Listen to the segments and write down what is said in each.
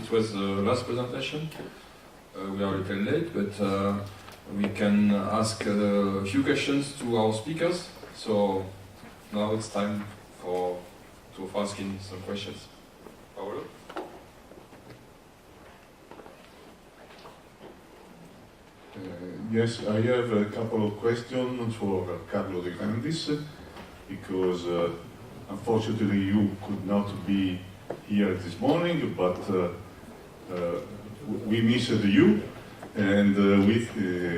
it was the last presentation. We are a little late, but we can ask a few questions to our speakers. So now it's time to asking some questions. Paolo? Yes, I have a couple of questions for Carlo De Grandis, because unfortunately you could not be here this morning, but we missed you, and we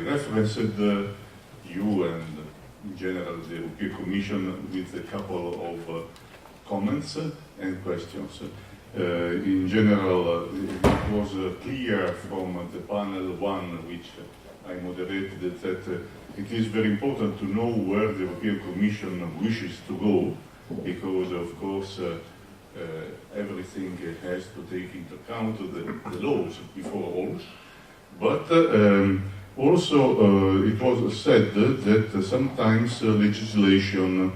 referenced you and in general the European Commission with a couple of comments and questions. In general, it was clear from the panel one, which I moderated, that it is very important to know where the European Commission wishes to go, because of course everything has to take into account the laws before all. But also it was said that sometimes legislation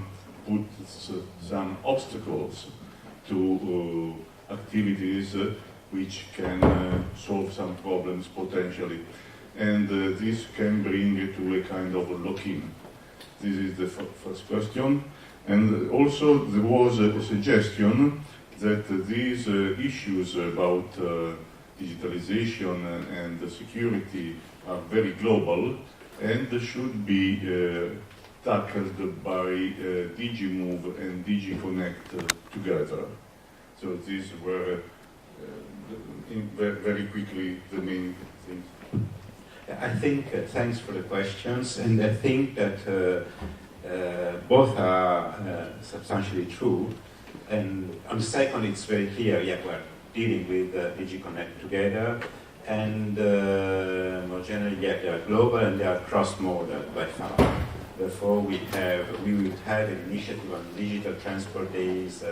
puts some obstacles to activities which can solve some problems potentially. And this can bring to a kind of a lock-in. This is the first question. And also there was a suggestion that these issues about digitalization and security are very global and should be tackled by DigiMove and DigiConnect together. So these were very quickly the main things. I think, thanks for the questions, and I think that both are substantially true. And on the second, it's very clear, yeah, we're dealing with DigiConnect together, and more generally, yeah, they are global and they are cross-modal by far. Therefore, we will have an initiative on digital transport days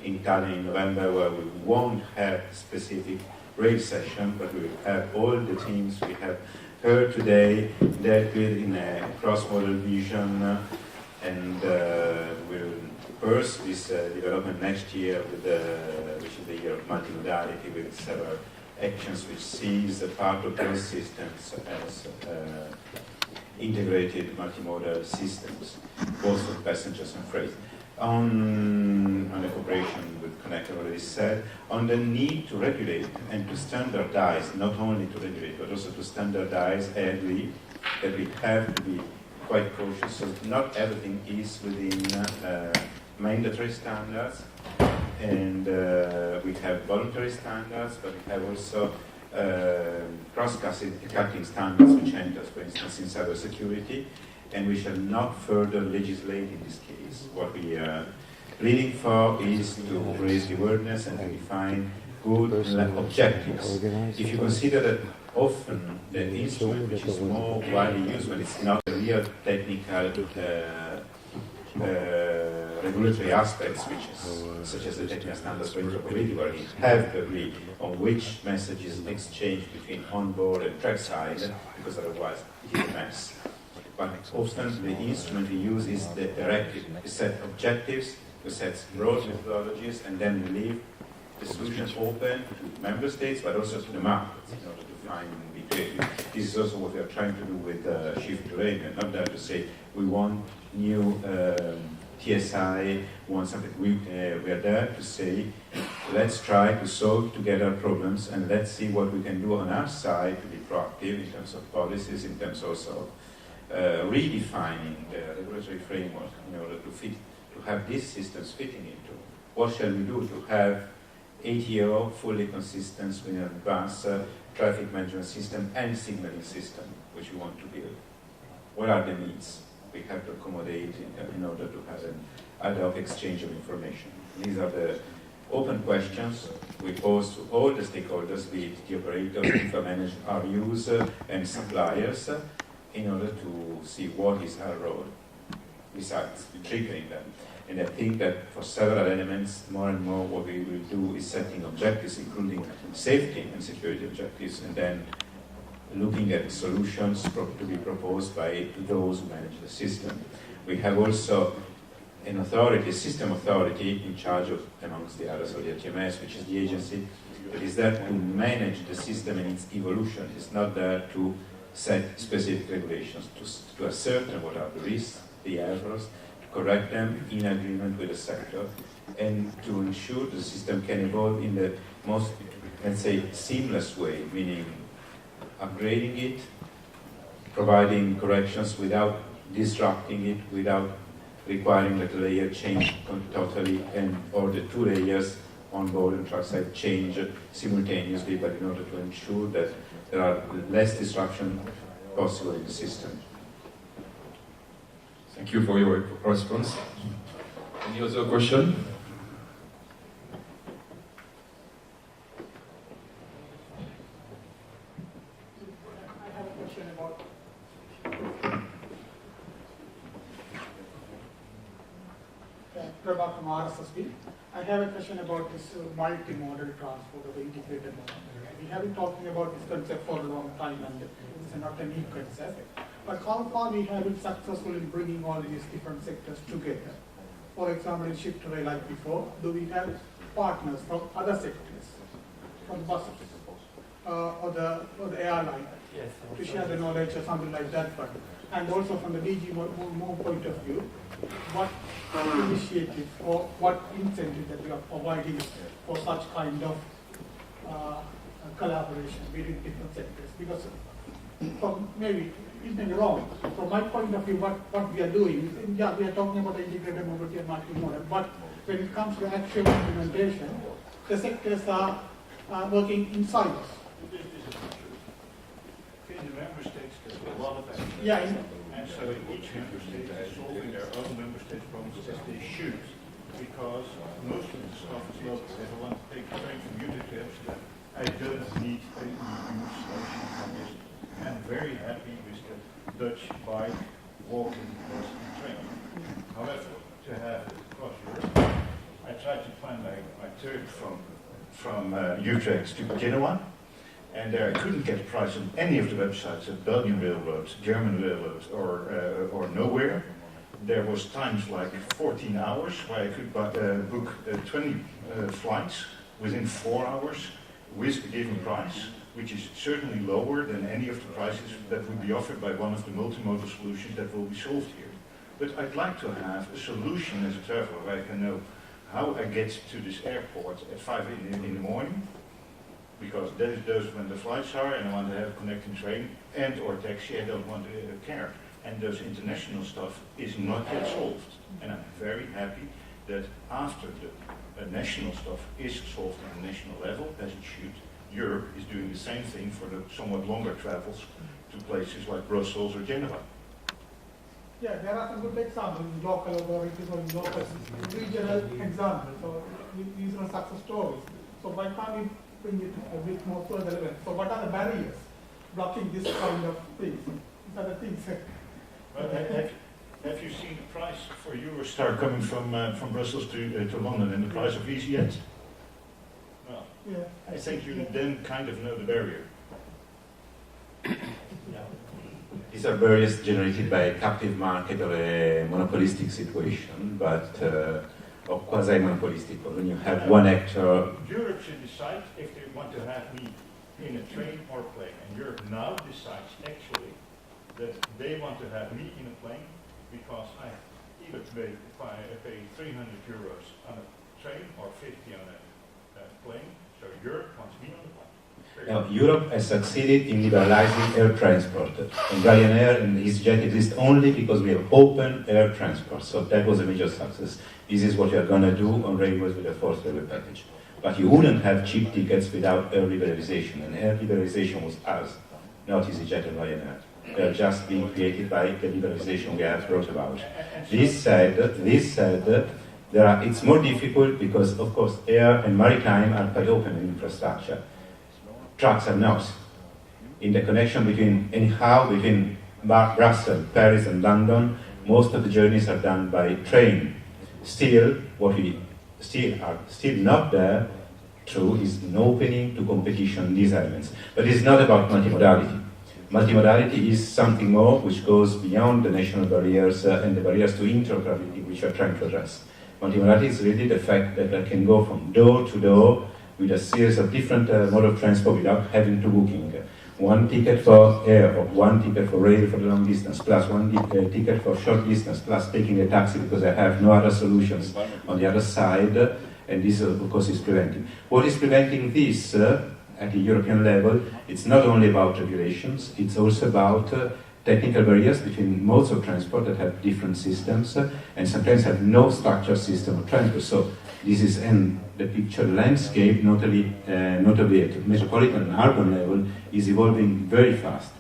in Tallinn in November, where we won't have specific rail session, but we will have all the teams we have heard today dealt with in a cross-modal vision, and we'll pursue this development next year, with which is the year of multimodality, with several actions which sees the part of those systems as integrated multimodal systems, both for passengers and freight. On the cooperation with Connect, I already said, on the need to regulate and to standardize, not only to regulate, but also to standardize, I agree that we have to be quite cautious. So not everything is within mandatory standards, and we have voluntary standards, but we have also cross-cutting standards which enter, for instance, in cybersecurity, and we shall not further legislate in this case. What we are pleading for is to raise the awareness and to define good objectives. If you consider that often the instrument which is more widely used when it's not a real technical regulatory aspects, which is such as the technical standards for interoperability, where we have to agree on which messages exchange between onboard and trackside, because otherwise it is a mess. But often the instrument we use is the directive. We set objectives, we set broad methodologies, and then we leave the solutions open to member states, but also to the markets in order to find and be creative. This is also what we are trying to do with Shift to Rail. Not there to say we want new TSI, want something. We are there to say, let's try to solve together problems, and let's see what we can do on our side to be proactive in terms of policies, in terms also of redefining the regulatory framework in order to have these systems fitting into. What shall we do to have ATO fully consistent with an advanced traffic management system and signaling system, which we want to build? What are the needs we have to accommodate in order to have an ad hoc exchange of information? These are the open questions we pose to all the stakeholders, be it the operators, infra managers, our users, and suppliers, in order to see what is our role, besides triggering them. And I think that for several elements, more and more what we will do is setting objectives, including safety and security objectives, and then looking at solutions to be proposed by those who manage the system. We have also an authority, a system authority, in charge of, amongst the others, of the ATMS, which is the agency It is there to manage the system and its evolution. It's not there to set specific regulations, to ascertain what are the risks, the errors, to correct them in agreement with the sector, and to ensure the system can evolve in the most, let's say, seamless way, meaning upgrading it, providing corrections without disrupting it, without requiring that the layer change totally, and or the two layers on board and trackside change simultaneously, but in order to ensure that there are less disruption possible in the system. Thank you for your response. Any other question? I have a question about Prabha from RSSB. I have a question about this multi-modal transport or the integrated model. We have been talking about this concept for a long time, and it's not a new concept. But how far we have been successful in bringing all these different sectors together? For example, in Shift Rail, like before, do we have partners from other sectors, from the buses, or the airline, to share the knowledge or something like that? But and also from the DG more point of view, what initiative or what incentive that we are providing for such kind of collaboration between different sectors? Because from maybe it may be wrong. From my point of view, what we are doing is, yeah, we are talking about integrated mobility and multimodal, but when it comes to actual implementation, the sectors are working in silos. In the member states, there's a lot of action. Yeah. And so each member state is solving their own member state problems as they should, because most of the stuff is local. If I want to take a train from Utrecht to Amsterdam, I don't need a EU solution from this. I'm very happy with the Dutch bike, walking, bus, and train. However, to have it across Europe, I tried to find my turn from Utrecht to Genoa. And there I couldn't get a price on any of the websites of Belgian railroads, German railroads, or nowhere. There was times like 14 hours where I could book 20 flights within 4 hours with a given price, which is certainly lower than any of the prices that would be offered by one of the multimodal solutions that will be solved here. But I'd like to have a solution as a traveler where I can know how I get to this airport at 5 in the morning, because that is those when the flights are, and I want to have a connecting train and or taxi. I don't want a car. And those international stuff is not yet solved. And I'm very happy that after the national stuff is solved on a national level, as it should, Europe is doing the same thing for the somewhat longer travels to places like Brussels or Geneva. Yeah, there are some good examples, local authorities or local regional examples. So these are success stories. So why can't we bring it a bit more further level? So what are the barriers blocking this kind of things? These are the things. Well, have you seen the price for Eurostar coming from Brussels to London and the price of EasyJet? Well, Yeah. I think you then kind of know the barrier. These are barriers generated by a captive market or a monopolistic situation, but or quasi-monopolistic, or when you have one actor. Europe should decide if they want to have me in a train or plane, and Europe now decides actually that they want to have me in a plane because I either pay 300 euros on a train or 50 on a plane. So Europe wants me on the plane. Now, Europe has succeeded in liberalizing air transport. And Ryanair and EasyJet exist only because we have open air transport. So that was a major success. This is what we are going to do on railways with the fourth railway package. But you wouldn't have cheap tickets without air liberalization. And air liberalization was us, not EasyJet and Ryanair. They are just being created by the liberalization we have brought about. This said, it's more difficult because, of course, air and maritime are quite open in infrastructure. Trucks are not. In the connection between Brussels, Paris, and London, most of the journeys are done by train. Still, what we are still not there through is an opening to competition these elements. But it's not about multimodality. Multimodality is something more which goes beyond the national barriers and the barriers to interoperability which we are trying to address. Multimodality is really the fact that I can go from door to door with a series of different mode of transport without having to booking. One ticket for air, or one ticket for rail for the long distance, plus one ticket for short distance, plus taking a taxi because I have no other solutions on the other side, and this of course is preventing. What is preventing this at the European level? It's not only about regulations, it's also about technical barriers between modes of transport that have different systems and sometimes have no structured system of transport. So this is in the picture landscape, notably at metropolitan and urban level, is evolving very fast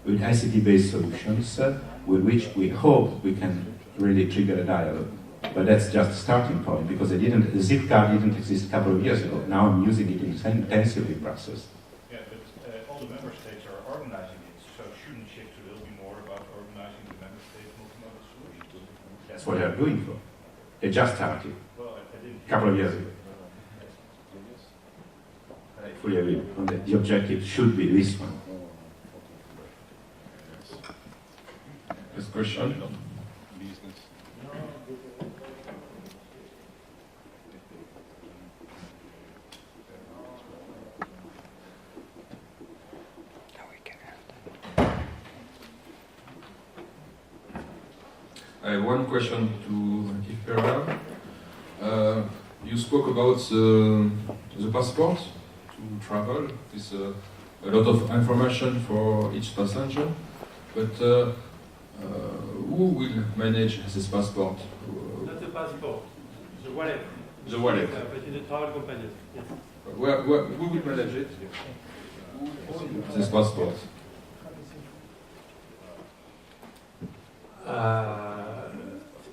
with ICT-based solutions with which we hope we can really trigger a dialogue. But that's just a starting point because the zip card didn't exist a couple of years ago. Now I'm using it intensively in Brussels. Yeah, but all the member states are organizing it, so shouldn't shift will be more about organizing the member states multimodal solutions? That's what they're doing for. They just started Well, I didn't. a couple of years ago. I fully agree on that. The objective should be this one. This question. I have one question to Yves Pereira. You spoke about the passport to travel. It's a lot of information for each passenger, but who will manage this passport? Not the passport, the wallet. The wallet. But in the travel company. Yes. Who will manage it? This passport.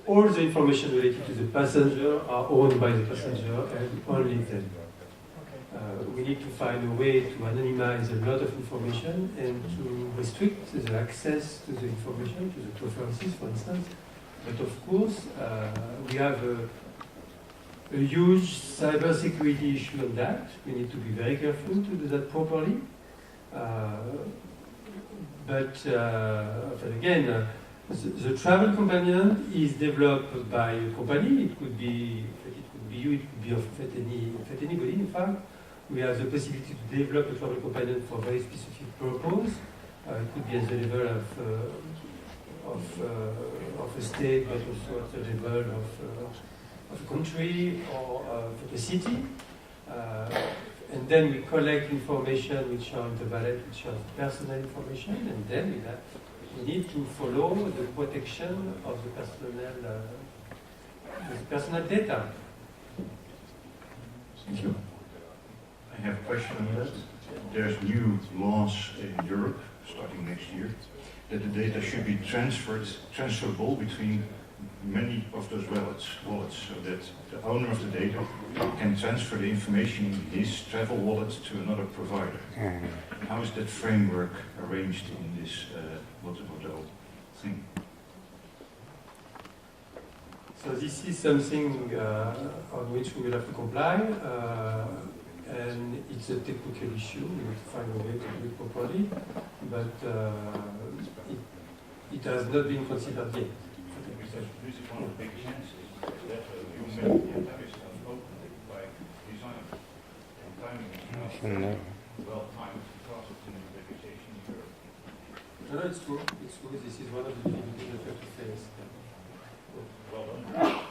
All the information related to the passenger are owned by the passenger and only them. We need to find a way to anonymize a lot of information and to restrict the access to the information, to the preferences, for instance. But of course, we have a huge cybersecurity issue on that. We need to be very careful to do that properly. But again, the travel companion is developed by a company. It could be you, it could be of anybody. In fact, we have the possibility to develop a travel companion for a very specific purpose. It could be at the level of a state, but also at the level of a country or of a city. And then we collect information which are in the wallet, which are personal information, and then we need to follow the protection of the personal data. Thank you. I have a question on that. There's new laws in Europe, starting next year, that the data should be transferable between many of those wallets, so that the owner of the data can transfer the information in his travel wallet to another provider. How is that framework arranged in this multimodal thing? So this is something on which we will have to comply, and it's a technical issue. We need to find a way to do it properly, but it has not been considered yet. This is one of the big chances that you make the entire stuff open by design and timing is not well timed because it's in the negotiation in Europe. No, it's true. It's true. This is one of the difficulties that we have to face. Well done.